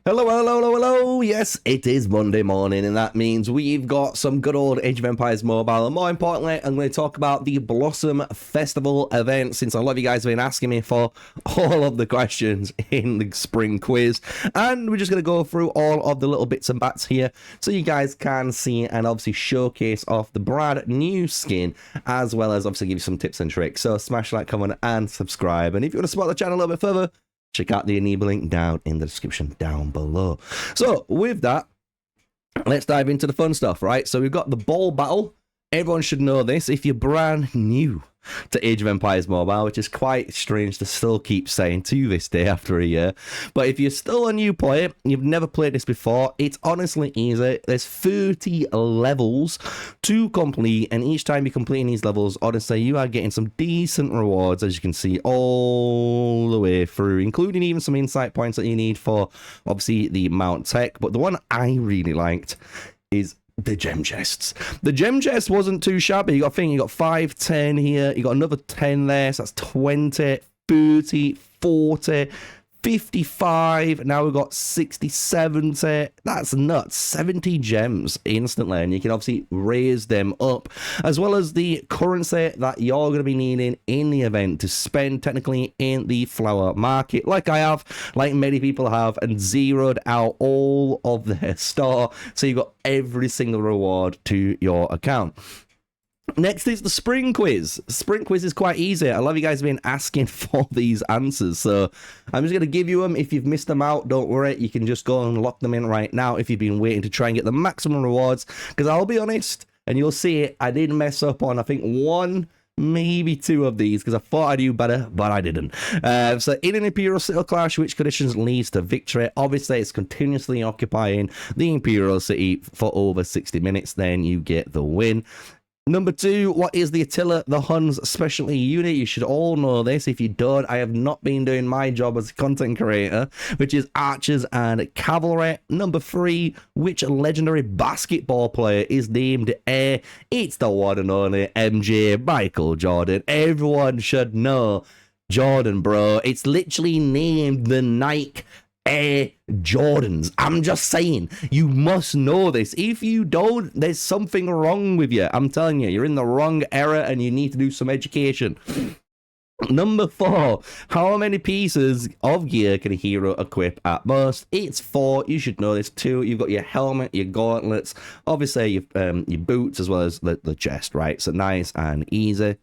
Hello, hello, hello, hello. Yes, it is Monday morning, and that means we've got some good old Age of Empires Mobile. And more importantly, I'm going to talk about the Blossom Festival event, since a lot of you guys have been asking me for all of the questions in the spring quiz. And we're just going to go through all of the little bits and bats here so you guys can see and obviously showcase off the brand new skin, as well as obviously give you some tips and tricks. So smash that comment and subscribe. And if you want to support the channel a little bit further, check out the Eneba link down in the description down below. So with that, let's dive into the fun stuff, right? So we've got the ball battle. Everyone should know this if you're brand new to Age of Empires Mobile, which is quite strange to still keep saying to this day after a year. But if you're still a new player, you've never played this before, it's honestly easy. There's 30 levels to complete, and each time you're completing these levels, honestly, you are getting some decent rewards, as you can see, all the way through, including even some insight points that you need for, obviously, the Mount Tech. But the one I really liked is the gem chests. The gem chest wasn't too shabby. You got 5, 10 here. You got another 10 there. So that's 20, 30, 40, 55. Now we've got 60, 70. That's nuts. 70 gems instantly. And you can obviously raise them up, as well as the currency that you're going to be needing in the event to spend technically in the flower market, like I have, like many people have, and zeroed out all of their store. So you've got every single reward to your account. Next is the spring quiz. Spring quiz is quite easy. A lot of you guys have been asking for these answers, so I'm just going to give you them. If you've missed them out, don't worry. You can just go and lock them in right now if you've been waiting to try and get the maximum rewards, because I'll be honest, and you'll see it, I did mess up on, I think, 1, maybe 2 of these, because I thought I knew better, but I didn't. So in an Imperial City clash, which conditions leads to victory? Obviously, it's continuously occupying the Imperial City for over 60 minutes, then you get the win. Number 2, what is the Attila the Hun's specialty unit? You should all know this. If you don't, I have not been doing my job as a content creator, which is archers and cavalry. Number 3, which legendary basketball player is named A? It's the one and only MJ, Michael Jordan. Everyone should know Jordan, bro. It's literally named the Nike Air Jordans. I'm just saying, you must know this. If you don't, there's something wrong with you. I'm telling you, you're in the wrong era and you need to do some education. Number 4, how many pieces of gear can a hero equip at most? It's 4. You should know this too. You've got your helmet, your gauntlets, obviously your boots, as well as the chest, right? So nice and easy.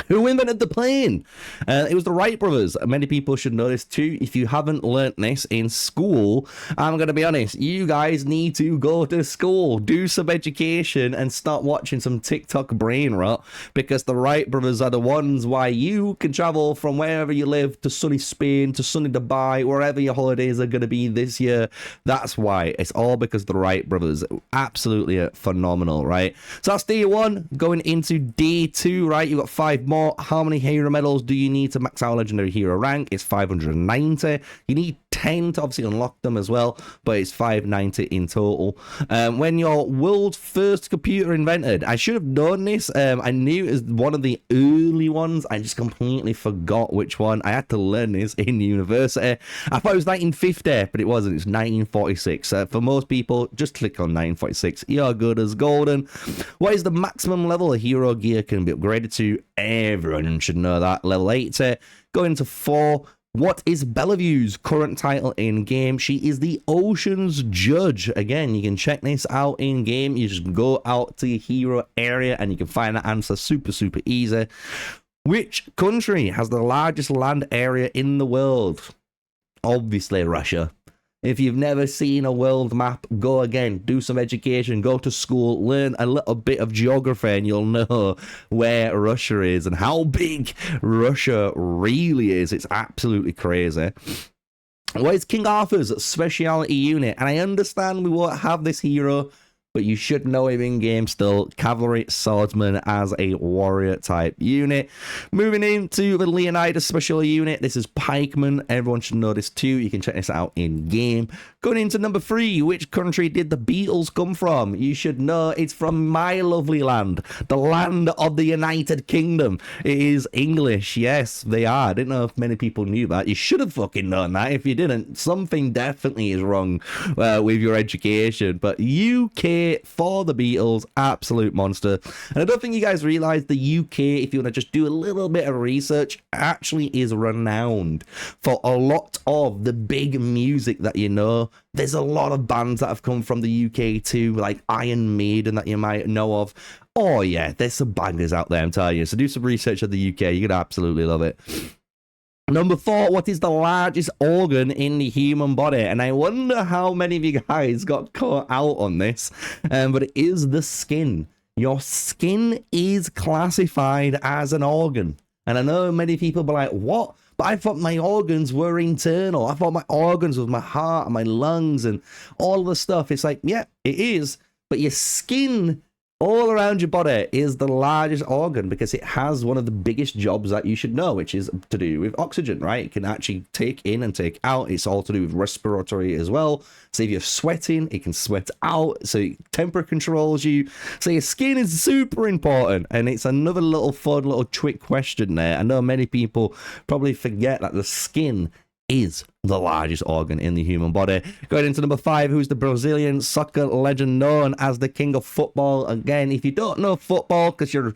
Who invented the plane? It was the Wright brothers. Many people should know this too. If you haven't learnt this in school, I'm going to be honest, you guys need to go to school, do some education, and start watching some TikTok brain rot, because the Wright brothers are the ones why you can travel from wherever you live to sunny Spain, to sunny Dubai, wherever your holidays are going to be this year. That's why. It's all because of the Wright brothers. Absolutely phenomenal, right? So that's day 1. Going into day 2, right? You've got 5 more. How many hero medals do you need to max out legendary hero rank? It's 590. You need 10 to obviously unlock them as well, but it's 590 in total. When your world's first computer invented, I should have known this. I knew it was one of the early ones. I just completely forgot which one. I had to learn this in university. I thought it was 1950, but it wasn't. It's 1946. For most people, just click on 1946. You're good as golden. What is the maximum level a hero gear can be upgraded to? Everyone should know that. Level 80. Going to 4. What is Bellevue's current title in game? She is the Ocean's Judge. Again, you can check this out in game. You just go out to your hero area and you can find that answer super easy. Which country has the largest land area in the world? Obviously Russia. If you've never seen a world map, go again, do some education, go to school, learn a little bit of geography, and you'll know where Russia is and how big Russia really is. It's absolutely crazy. What is King Arthur's speciality unit? And I understand we won't have this hero but you should know him in game still. Cavalry swordsman as a warrior type unit. Moving into the Leonidas special unit, this is pikeman. Everyone should know this too. You can check this out in game. Going into number 3, which country did the Beatles come from? You should know it's from my lovely land, the land of the United Kingdom. It is English. Yes, they are. I didn't know if many people knew that. You should have fucking known that. If you didn't, something definitely is wrong with your education. But UK for the Beatles, absolute monster. And I don't think you guys realize the UK, if you want to just do a little bit of research, actually is renowned for a lot of the big music that you know. There's a lot of bands that have come from the UK too, like Iron Maiden that you might know of. Oh yeah, there's some bangers out there, I'm telling you. So do some research on the UK, you're gonna absolutely love it. Number 4, what is the largest organ in the human body? And I wonder how many of you guys got caught out on this, but it is the skin. Your skin is classified as an organ. And I know many people be like, what? But I thought my organs were internal. I thought my organs was my heart and my lungs and all the stuff. It's like, yeah, it is. But your skin all around your body is the largest organ because it has one of the biggest jobs that you should know, which is to do with oxygen, right? It can actually take in and take out. It's all to do with respiratory as well. So if you're sweating, it can sweat out. So temperature controls you. So your skin is super important. And it's another little fun little trick question there. I know many people probably forget that the skin is the largest organ in the human body. Going into number 5, who's the Brazilian soccer legend known as the king of football. Again, if you don't know football because you're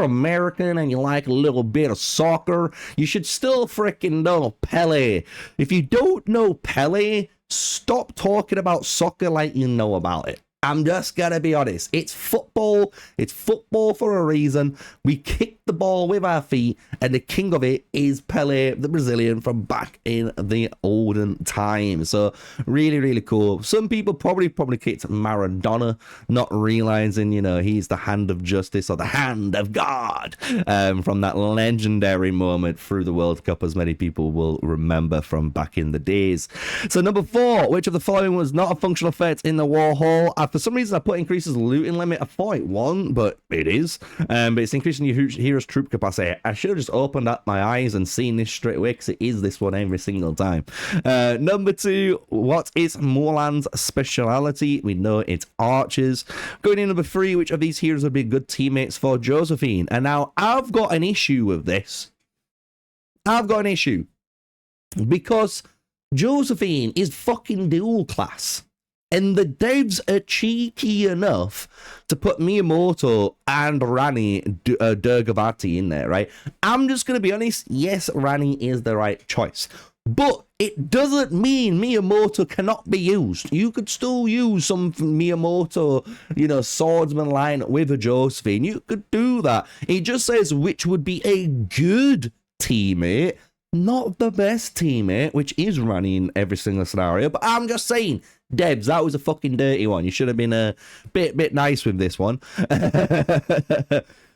American and you like a little bit of soccer, you should still freaking know Pele. If you don't know Pele, stop talking about soccer like you know about it. I'm just gonna be honest. It's football. It's football for a reason. We kick the ball with our feet, and the king of it is Pele, the Brazilian from back in the olden times. So really, really cool. Some people probably kicked Maradona, not realizing, you know, he's the hand of justice or the hand of God from that legendary moment through the World Cup, as many people will remember from back in the days. So number 4, which of the following was not a functional effect in the war hall? For some reason, I put increases looting limit. I thought it wasn't, but it is. But it's increasing your hero's troop capacity. I should have just opened up my eyes and seen this straight away because it is this one every single time. Number 2, what is Mulan's speciality? We know it's archers. Going in number 3, which of these heroes would be good teammates for Josephine? And now I've got an issue with this. I've got an issue because Josephine is fucking dual class. And the devs are cheeky enough to put Miyamoto and Rani Durgavati in there, right? I'm just going to be honest. Yes, Rani is the right choice. But it doesn't mean Miyamoto cannot be used. You could still use some Miyamoto, you know, swordsman line with a Josephine. You could do that. It just says which would be a good teammate, not the best teammate, which is Rani in every single scenario. But I'm just saying, devs, that was a fucking dirty one. You should have been a bit nice with this one.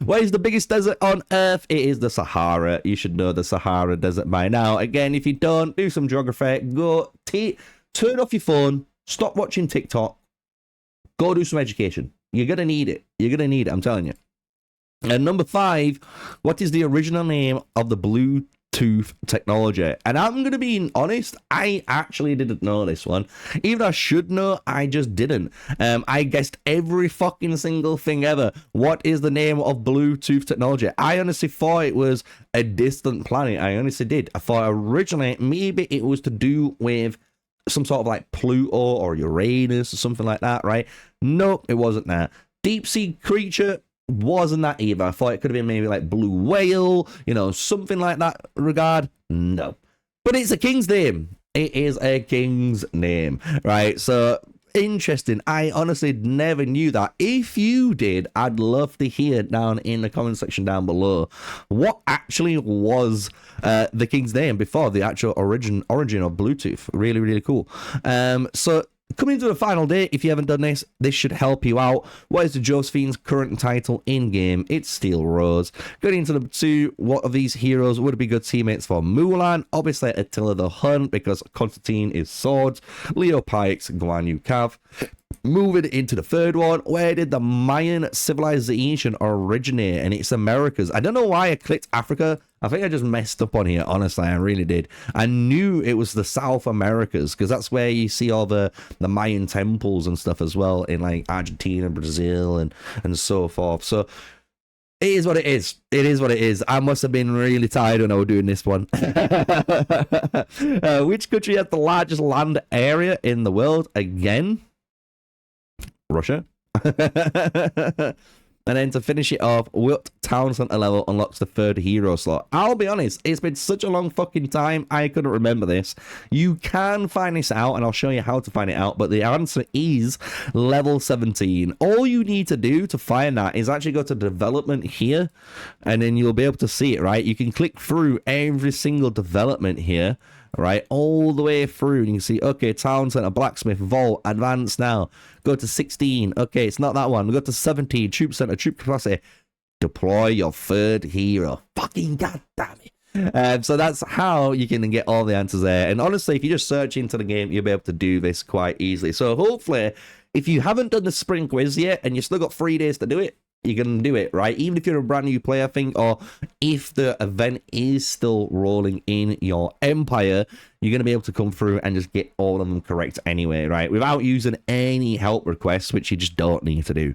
What is the biggest desert on Earth? It is the Sahara. You should know the Sahara Desert by now. Again, if you don't, do some geography. Go turn off your phone. Stop watching TikTok. Go do some education. You're going to need it. You're going to need it, I'm telling you. And number 5, what is the original name of the Bluetooth technology? And I'm going to be honest, I actually didn't know this one. Even though I should know, I just didn't. I guessed every fucking single thing ever. What is the name of Bluetooth technology? I honestly thought it was a distant planet. I honestly did. I thought originally maybe it was to do with some sort of like Pluto or Uranus or something like that, right? Nope, it wasn't that. Deep sea creature, wasn't that either. I thought it could have been maybe like blue whale, you know, something like that regard. No. But it's a king's name. It is a king's name, right? So interesting. I honestly never knew that. If you did, I'd love to hear down in the comment section down below what actually was the king's name before the actual origin of Bluetooth. Really, really cool. So coming to the final day, if you haven't done this, this should help you out. What is the Josephine's current title in-game? It's Steel Rose. Going into number 2, what of these heroes would be good teammates for Mulan? Obviously, Attila the Hun, because Constantine is swords. Leo Pikes, Guan Yu Cav. Moving into the third one, where did the Mayan civilization originate? And it's Americas. I don't know why I clicked Africa. I think I just messed up on here, honestly. I really did. I knew it was the South Americas, because that's where you see all the Mayan temples and stuff as well, in like Argentina, Brazil, and so forth. So it is what it is. It is what it is. I must have been really tired when I was doing this one. Which country has the largest land area in the world? Again, Russia. And then to finish it off, what town center level unlocks the third hero slot? I'll be honest, it's been such a long fucking time, I couldn't remember this. You can find this out, and I'll show you how to find it out, but the answer is level 17. All you need to do to find that is actually go to development here, and then you'll be able to see it, right? You can click through every single development here, right, all the way through, and you can see, okay, town center, blacksmith, vault, advanced now. Go to 16. Okay, it's not that one. Go to 17, troop center, troop capacity. Deploy your third hero. Fucking goddamn it. So that's how you can get all the answers there. And honestly, if you just search into the game, you'll be able to do this quite easily. So hopefully, if you haven't done the spring quiz yet, and you've still got 3 days to do it, you can do it, right? Even if you're a brand new player, I think, or if the event is still rolling in your empire, you're going to be able to come through and just get all of them correct anyway, right? Without using any help requests, which you just don't need to do.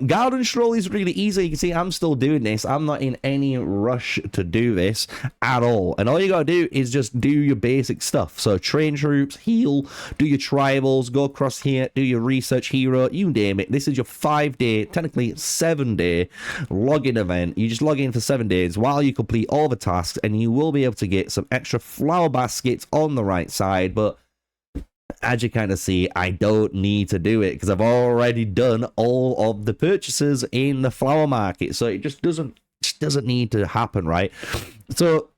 Garden stroll is really easy. You can see I'm still doing this. I'm not in any rush to do this at all. And all you got to do is just do your basic stuff. So train troops, heal, do your tribals, go across here, do your research hero, you name it. This is your 5-day, technically 7-day login event. You just log in for 7 days while you complete all the tasks, and you will be able to get some extra flower baskets on the right side. But as you kind of see, I don't need to do it because I've already done all of the purchases in the flower market, so it just doesn't need to happen, right? So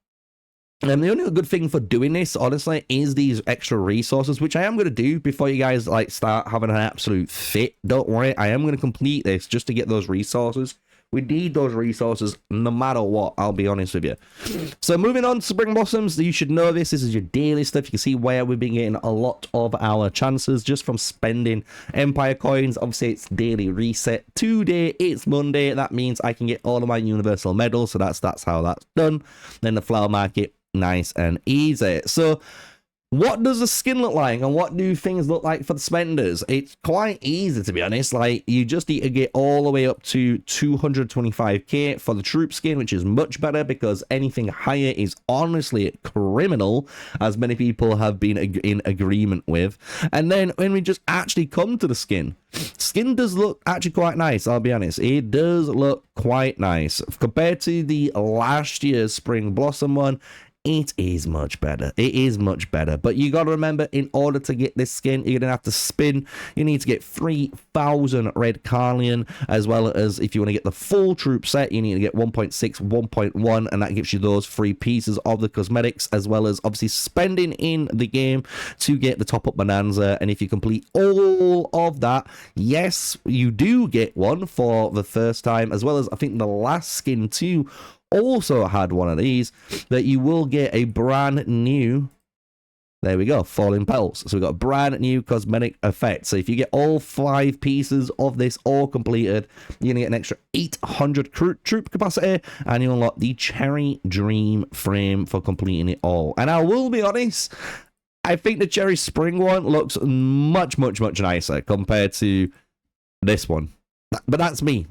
the only good thing for doing this, honestly, is these extra resources, which I am going to do before you guys like start having an absolute fit. Don't worry, I am going to complete this just to get those resources. We need those resources no matter what, I'll be honest with you. So moving on to Spring Blossoms, you should know this. This is your daily stuff. You can see where we've been getting a lot of our chances just from spending Empire coins. Obviously, it's daily reset. Today, it's Monday. That means I can get all of my Universal medals. So that's how that's done. Then the flower market, nice and easy. So what does the skin look like, and what do things look like for the spenders? It's quite easy, to be honest. Like, you just need to get all the way up to 225k for the troop skin, which is much better because anything higher is honestly criminal, as many people have been in agreement with. And then when we just actually come to the skin does look actually quite nice, I'll be honest. It does look quite nice compared to the last year's Spring Blossom one. It is much better. It is much better. But you got to remember, in order to get this skin, you're going to have to spin. You need to get 3,000 red carlion, as well as if you want to get the full troop set, you need to get 1.6, 1.1, and that gives you those 3 pieces of the cosmetics, as well as obviously spending in the game to get the top-up bonanza. And if you complete all of that, yes, you do get one for the first time, as well as I think the last skin too also had one of these, that you will get a brand new, there we go, falling petals. So we've got a brand new cosmetic effect. So if you get all 5 pieces of this all completed, you're gonna get an extra 800 troop capacity, and you unlock the Cherry Dream frame for completing it all. And I will be honest, I think the Cherry Spring one looks much nicer compared to this one, but that's me.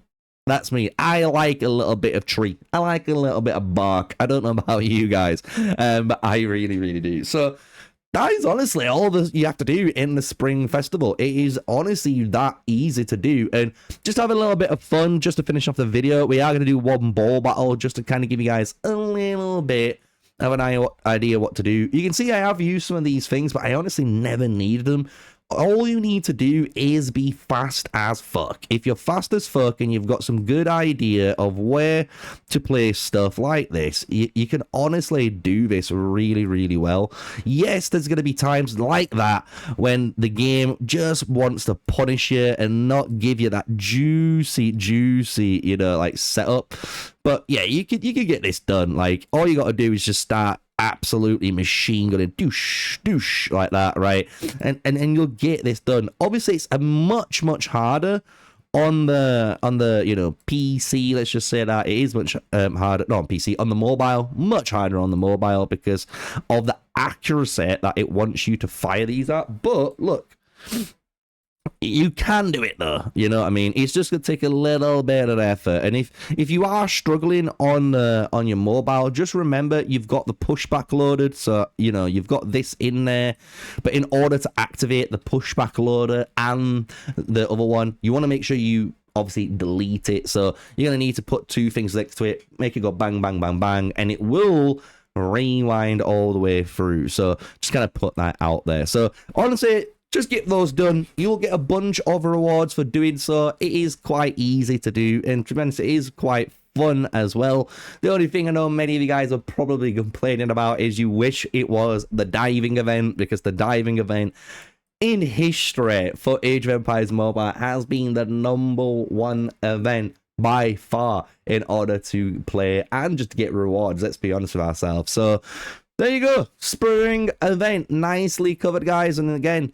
That's me. I like a little bit of tree. I like a little bit of bark. I don't know about you guys, but I really do. So that is honestly all that you have to do in the Spring Festival. It is honestly that easy to do. And just have a little bit of fun just to finish off the video. We are going to do one ball battle just to kind of give you guys a little bit of an idea what to do. You can see I have used some of these things, but I honestly never needed them. All you need to do is be fast as fuck. If you're fast as fuck and you've got some good idea of where to place stuff like this, you can honestly do this really well. Yes, there's going to be times like that when the game just wants to punish you and not give you that juicy, you know, like setup. But yeah, you can get this done. Like, all you got to do is just start absolutely machine gunning, doosh, doosh, like that, right? And you'll get this done. Obviously, it's a much harder on the you know, PC. Let's just say that it is much harder, not on PC, on the mobile, much harder on the mobile because of the accuracy that it wants you to fire these at. But look, you can do it though, you know what I mean? It's just gonna take a little bit of effort. And if you are struggling on your mobile, just remember you've got the pushback loaded, so you know you've got this in there. But in order to activate the pushback loader and the other one, you want to make sure you obviously delete it. So you're gonna need to put two things next to it, make it go bang bang bang bang, and it will rewind all the way through. So just kind of put that out there. So honestly, just get those done. You'll get a bunch of rewards for doing so. It is quite easy to do, and to be honest, it is quite fun as well. The only thing I know many of you guys are probably complaining about is you wish it was the diving event, because the diving event in history for Age of Empires Mobile has been the #1 event by far in order to play and just to get rewards. Let's be honest with ourselves. So there you go, spring event, nicely covered, guys. And again,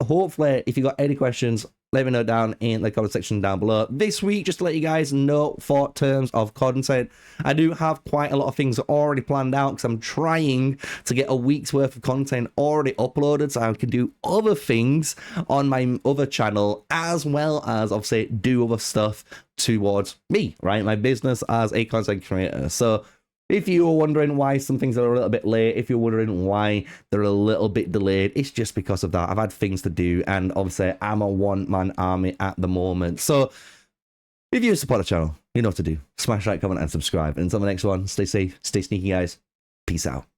hopefully, if you got any questions, let me know down in the comment section down below. This week, just to let you guys know, for terms of content, I do have quite a lot of things already planned out because I'm trying to get a week's worth of content already uploaded so I can do other things on my other channel, as well as obviously do other stuff towards me, right? My business as a content creator. So if you were wondering why some things are a little bit late, if you're wondering why they're a little bit delayed, it's just because of that. I've had things to do, and obviously I'm a one-man army at the moment. So if you support the channel, you know what to do. Smash like, comment, and subscribe. And until the next one, stay safe, stay sneaky, guys. Peace out.